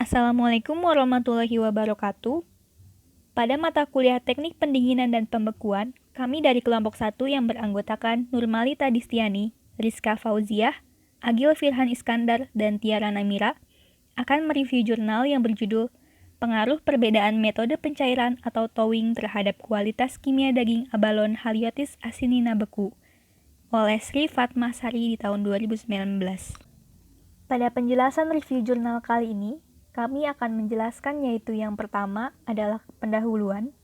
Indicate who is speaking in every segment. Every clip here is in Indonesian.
Speaker 1: Assalamualaikum warahmatullahi wabarakatuh. Pada mata kuliah Teknik Pendinginan dan Pembekuan, kami dari kelompok 1 yang beranggotakan Nurmalita Distiani, Rizka Fauziah, Agil Firhan Iskandar, dan Tiara Namira akan mereview jurnal yang berjudul Pengaruh Perbedaan Metode Pencairan atau Towing terhadap Kualitas Kimia Daging Abalon Haliotis Asinina Beku oleh Sri Fatma Sari di tahun 2019. Pada penjelasan review jurnal kali ini, kami akan menjelaskan yaitu yang pertama adalah pendahuluan,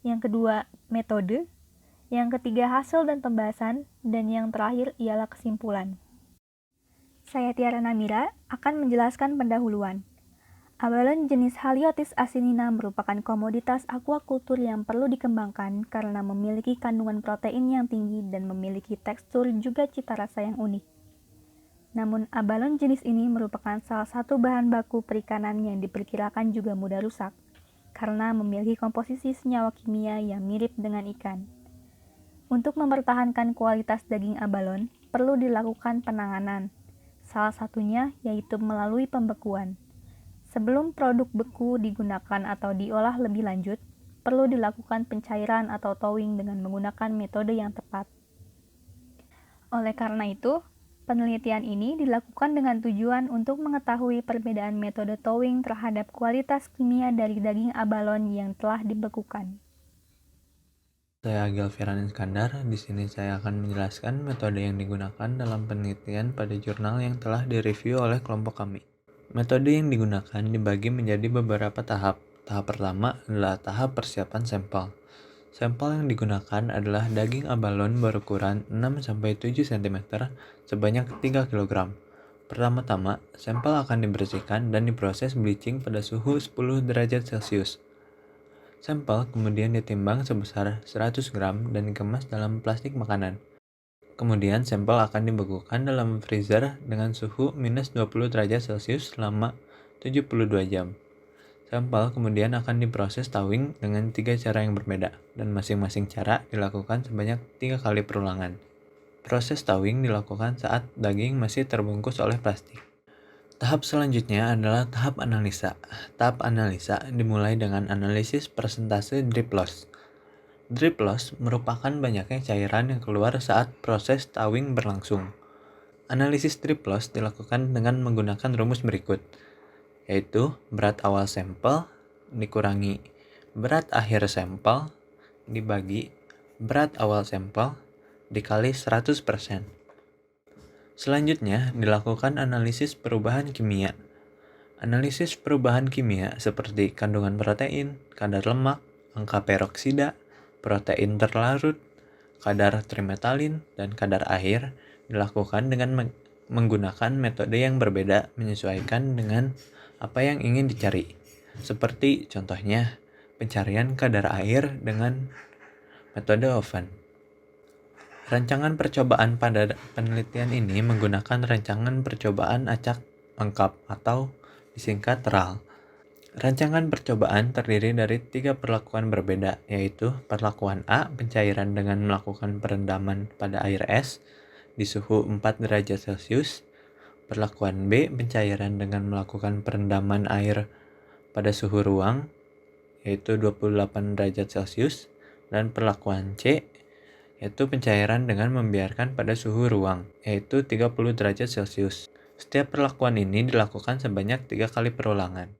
Speaker 1: yang kedua metode, yang ketiga hasil dan pembahasan, dan yang terakhir ialah kesimpulan. Saya Tiara Namira akan menjelaskan pendahuluan. Abalon jenis Haliotis asinina merupakan komoditas akuakultur yang perlu dikembangkan karena memiliki kandungan protein yang tinggi dan memiliki tekstur juga cita rasa yang unik. Namun, abalon jenis ini merupakan salah satu bahan baku perikanan yang diperkirakan juga mudah rusak, karena memiliki komposisi senyawa kimia yang mirip dengan ikan. Untuk mempertahankan kualitas daging abalon, perlu dilakukan penanganan, salah satunya yaitu melalui pembekuan. Sebelum produk beku digunakan atau diolah lebih lanjut, perlu dilakukan pencairan atau towing dengan menggunakan metode yang tepat. Oleh karena itu, penelitian ini dilakukan dengan tujuan untuk mengetahui perbedaan metode towing terhadap kualitas kimia dari daging abalon yang telah dibekukan.
Speaker 2: Saya Agil Firhan Iskandar. Di sini saya akan menjelaskan metode yang digunakan dalam penelitian pada jurnal yang telah direview oleh kelompok kami. Metode yang digunakan dibagi menjadi beberapa tahap. Tahap pertama adalah tahap persiapan sampel. Sampel yang digunakan adalah daging abalon berukuran 6-7 cm sebanyak 3 kg. Pertama-tama, sampel akan dibersihkan dan diproses bleaching pada suhu 10 derajat Celcius. Sampel kemudian ditimbang sebesar 100 gram dan dikemas dalam plastik makanan. Kemudian sampel akan dibekukan dalam freezer dengan suhu minus 20 derajat Celcius selama 72 jam. Sampel kemudian akan diproses towing dengan 3 cara yang berbeda, dan masing-masing cara dilakukan sebanyak 3 kali perulangan. Proses towing dilakukan saat daging masih terbungkus oleh plastik. Tahap selanjutnya adalah tahap analisa. Tahap analisa dimulai dengan analisis persentase drip loss. Drip loss merupakan banyaknya cairan yang keluar saat proses towing berlangsung. Analisis drip loss dilakukan dengan menggunakan rumus berikut, yaitu berat awal sampel dikurangi berat akhir sampel dibagi berat awal sampel dikali 100%. Selanjutnya dilakukan analisis perubahan kimia. Analisis perubahan kimia seperti kandungan protein, kadar lemak, angka peroksida, protein terlarut, kadar trimetalin, dan kadar air dilakukan dengan menggunakan metode yang berbeda menyesuaikan dengan apa yang ingin dicari. Seperti contohnya, pencarian kadar air dengan metode oven. Rancangan percobaan pada penelitian ini menggunakan rancangan percobaan acak lengkap atau disingkat RAL. Rancangan percobaan terdiri dari 3 perlakuan berbeda, yaitu perlakuan A, pencairan dengan melakukan perendaman pada air es di suhu 4 derajat Celcius, perlakuan B, pencairan dengan melakukan perendaman air pada suhu ruang, yaitu 28 derajat Celcius, dan perlakuan C, yaitu pencairan dengan membiarkan pada suhu ruang, yaitu 30 derajat Celcius. Setiap perlakuan ini dilakukan sebanyak 3 kali perulangan.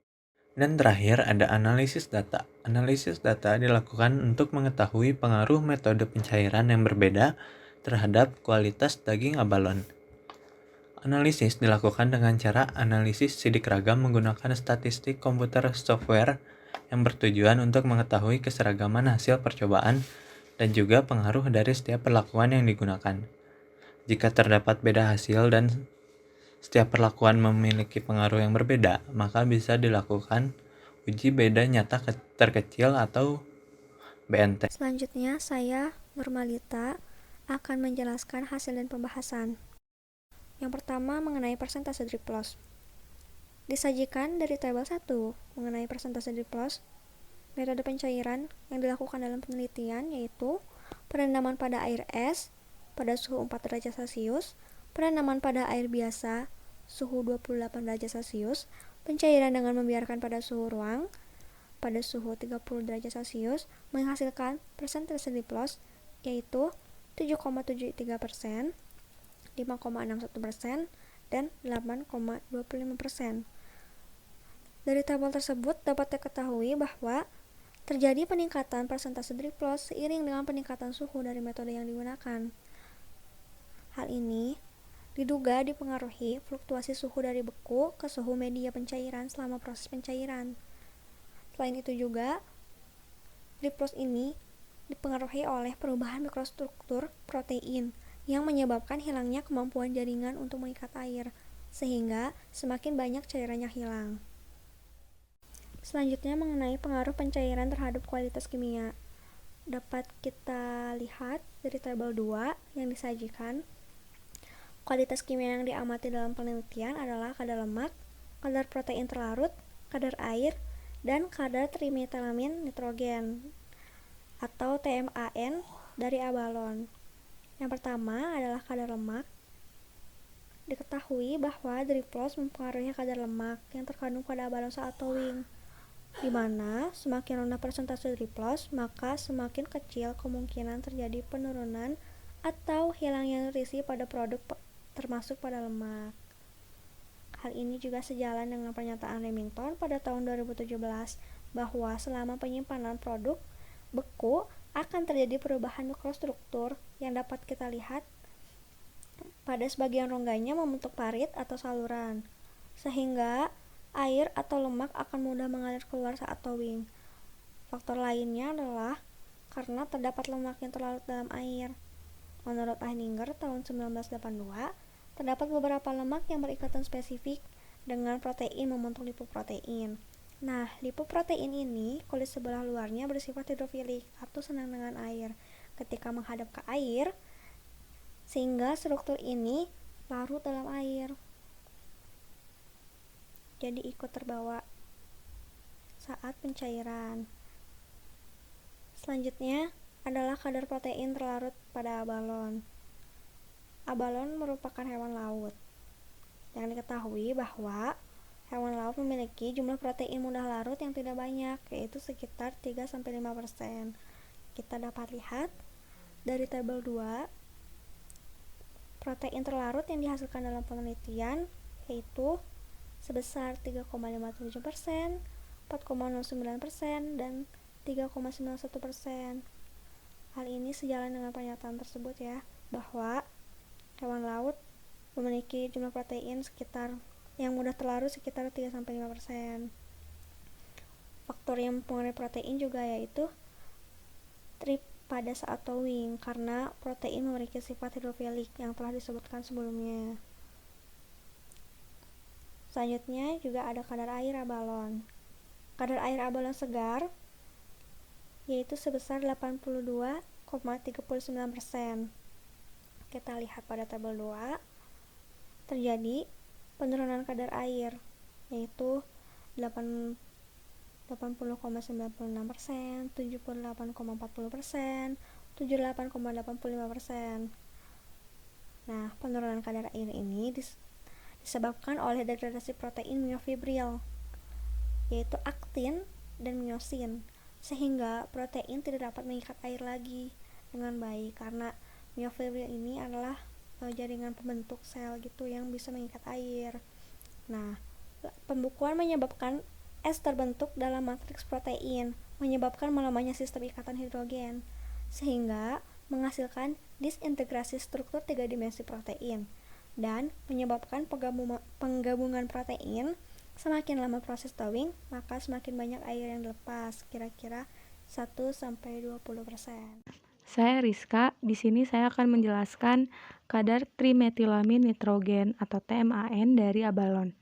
Speaker 2: Dan terakhir ada analisis data. Analisis data dilakukan untuk mengetahui pengaruh metode pencairan yang berbeda terhadap kualitas daging abalon. Analisis dilakukan dengan cara analisis sidik ragam menggunakan statistik komputer software yang bertujuan untuk mengetahui keseragaman hasil percobaan dan juga pengaruh dari setiap perlakuan yang digunakan. Jika terdapat beda hasil dan setiap perlakuan memiliki pengaruh yang berbeda, maka bisa dilakukan uji beda nyata terkecil atau BNT.
Speaker 3: Selanjutnya, saya, Nurmalita, akan menjelaskan hasil dan pembahasan. Yang pertama, mengenai persentase drip loss. Disajikan dari tabel 1 mengenai persentase drip loss, metode pencairan yang dilakukan dalam penelitian yaitu perendaman pada air es pada suhu 4 derajat Celcius, perendaman pada air biasa suhu 28 derajat Celcius, Pencairan dengan membiarkan pada suhu ruang pada suhu 30 derajat Celcius menghasilkan persentase Drip-Loss yaitu 7,73%, 5,61%, dan 8,25%. Dari tabel tersebut dapat diketahui bahwa terjadi peningkatan persentase Drip-Loss seiring dengan peningkatan suhu dari metode yang digunakan. Hal ini diduga dipengaruhi fluktuasi suhu dari beku ke suhu media pencairan selama proses pencairan. Selain itu juga, Drip-Loss ini dipengaruhi oleh perubahan mikrostruktur protein yang menyebabkan hilangnya kemampuan jaringan untuk mengikat air, sehingga semakin banyak cairannya hilang. Selanjutnya mengenai pengaruh pencairan terhadap kualitas kimia. Dapat kita lihat dari tabel 2 yang disajikan. Kualitas kimia yang diamati dalam penelitian adalah kadar lemak, kadar protein terlarut, kadar air, dan kadar trimetilamin nitrogen atau TMAN dari abalon. Yang pertama adalah kadar lemak. Diketahui bahwa Drip-Loss mempengaruhi kadar lemak yang terkandung pada abalon saat towing, di mana semakin rendah persentase Drip-Loss, maka semakin kecil kemungkinan terjadi penurunan atau hilangnya nutrisi pada produk termasuk pada lemak. Hal ini juga sejalan dengan pernyataan Remington pada tahun 2017 bahwa selama penyimpanan produk beku akan terjadi perubahan mikrostruktur yang dapat kita lihat pada sebagian rongganya membentuk parit atau saluran, sehingga air atau lemak akan mudah mengalir keluar saat towing. Faktor lainnya adalah karena terdapat lemak yang terlarut dalam air. Menurut Heininger tahun 1982, terdapat beberapa lemak yang berikatan spesifik dengan protein membentuk lipoprotein. Nah, lipoprotein ini kulit sebelah luarnya bersifat hidrofilik atau senang dengan air ketika menghadap ke air, sehingga struktur ini larut dalam air. Jadi ikut terbawa saat pencairan. Selanjutnya adalah kadar protein terlarut pada abalon. Abalon merupakan hewan laut. Yang diketahui bahwa hewan laut memiliki jumlah protein mudah larut yang tidak banyak, yaitu sekitar 3-5%. Kita dapat lihat dari tabel 2, protein terlarut yang dihasilkan dalam penelitian yaitu sebesar 3,57%, 4,09%, dan 3,91%. Hal ini sejalan dengan pernyataan tersebut ya, bahwa hewan laut memiliki jumlah protein sekitar yang mudah terlarut sekitar 3-5%. Faktor yang mempengaruhi protein juga yaitu trip pada saat towing, karena protein memiliki sifat hidrofilik yang telah disebutkan sebelumnya. Selanjutnya juga ada kadar air abalon. Kadar air abalon segar yaitu sebesar 82,39%. Kita lihat pada tabel 2, terjadi penurunan kadar air yaitu 80,96%, 78,40%, 78,85%. Nah, penurunan kadar air ini disebabkan oleh degradasi protein myofibril yaitu aktin dan myosin, sehingga protein tidak dapat mengikat air lagi dengan baik karena myofibril ini adalah jaringan pembentuk sel gitu yang bisa mengikat air. Nah, pembekuan menyebabkan es terbentuk dalam matriks protein, menyebabkan melemahnya sistem ikatan hidrogen, sehingga menghasilkan disintegrasi struktur 3 dimensi protein dan menyebabkan penggabungan protein. Semakin lama proses towing, maka semakin banyak air yang dilepas, kira-kira 1-20%.
Speaker 4: Saya Rizka, di sini saya akan menjelaskan kadar trimetilamin nitrogen atau TMAN dari abalon.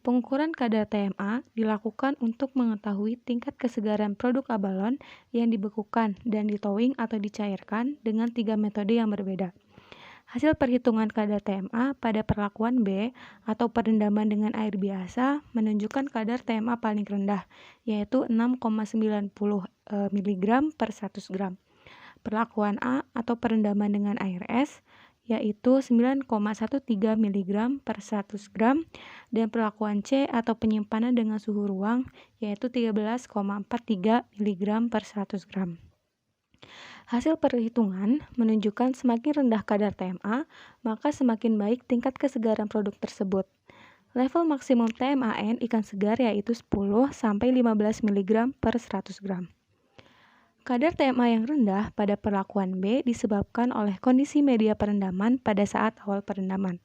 Speaker 4: Pengukuran kadar TMA dilakukan untuk mengetahui tingkat kesegaran produk abalon yang dibekukan dan ditowing atau dicairkan dengan 3 metode yang berbeda. Hasil perhitungan kadar TMA pada perlakuan B atau perendaman dengan air biasa menunjukkan kadar TMA paling rendah, yaitu 6,90 mg per 100 gram. Perlakuan A atau perendaman dengan air es yaitu 9,13 mg per 100 gram, dan perlakuan C atau penyimpanan dengan suhu ruang, yaitu 13,43 mg per 100 gram. Hasil perhitungan menunjukkan semakin rendah kadar TMA, maka semakin baik tingkat kesegaran produk tersebut. Level maksimum TMAN ikan segar yaitu 10-15 mg per 100 gram. Kadar TMA yang rendah pada perlakuan B disebabkan oleh kondisi media perendaman pada saat awal perendaman.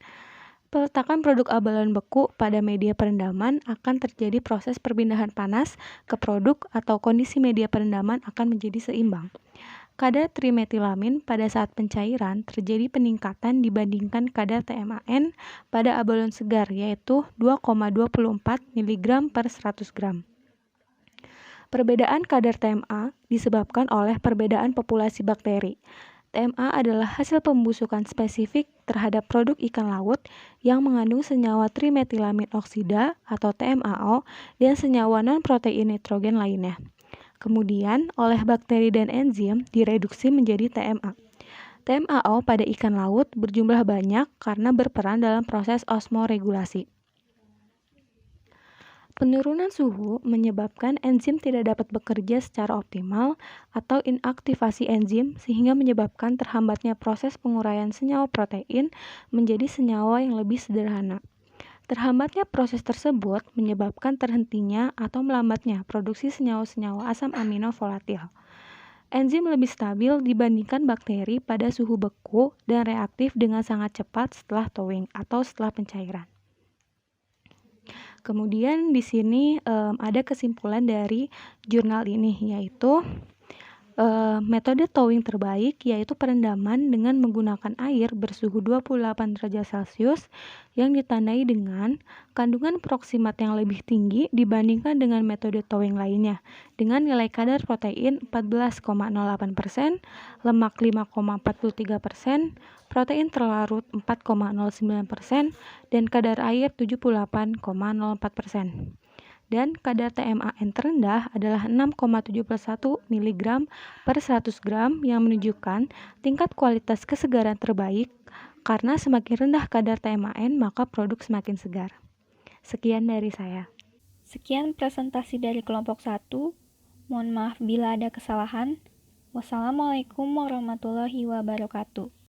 Speaker 4: Peletakan produk abalon beku pada media perendaman akan terjadi proses perpindahan panas ke produk atau kondisi media perendaman akan menjadi seimbang. Kadar trimetilamin pada saat pencairan terjadi peningkatan dibandingkan kadar TMAN pada abalon segar yaitu 2,24 mg per 100 gram. Perbedaan kadar TMA disebabkan oleh perbedaan populasi bakteri. TMA adalah hasil pembusukan spesifik terhadap produk ikan laut yang mengandung senyawa trimetilamin oksida atau TMAO dan senyawa non-protein nitrogen lainnya. Kemudian, oleh bakteri dan enzim direduksi menjadi TMA. TMAO pada ikan laut berjumlah banyak karena berperan dalam proses osmoregulasi. Penurunan suhu menyebabkan enzim tidak dapat bekerja secara optimal atau inaktivasi enzim sehingga menyebabkan terhambatnya proses penguraian senyawa protein menjadi senyawa yang lebih sederhana. Terhambatnya proses tersebut menyebabkan terhentinya atau melambatnya produksi senyawa-senyawa asam amino volatil. Enzim lebih stabil dibandingkan bakteri pada suhu beku dan reaktif dengan sangat cepat setelah thawing atau setelah pencairan. Kemudian di sini ada kesimpulan dari jurnal ini, yaitu metode thawing terbaik yaitu perendaman dengan menggunakan air bersuhu 28 derajat Celcius yang ditandai dengan kandungan proksimat yang lebih tinggi dibandingkan dengan metode thawing lainnya dengan nilai kadar protein 14,08%, lemak 5,43%, protein terlarut 4,09%, dan kadar air 78,04%. Dan kadar TMAN terendah adalah 6,71 mg per 100 gram yang menunjukkan tingkat kualitas kesegaran terbaik karena semakin rendah kadar TMAN maka produk semakin segar. Sekian dari saya.
Speaker 1: Sekian presentasi dari kelompok 1. Mohon maaf bila ada kesalahan. Wassalamualaikum warahmatullahi wabarakatuh.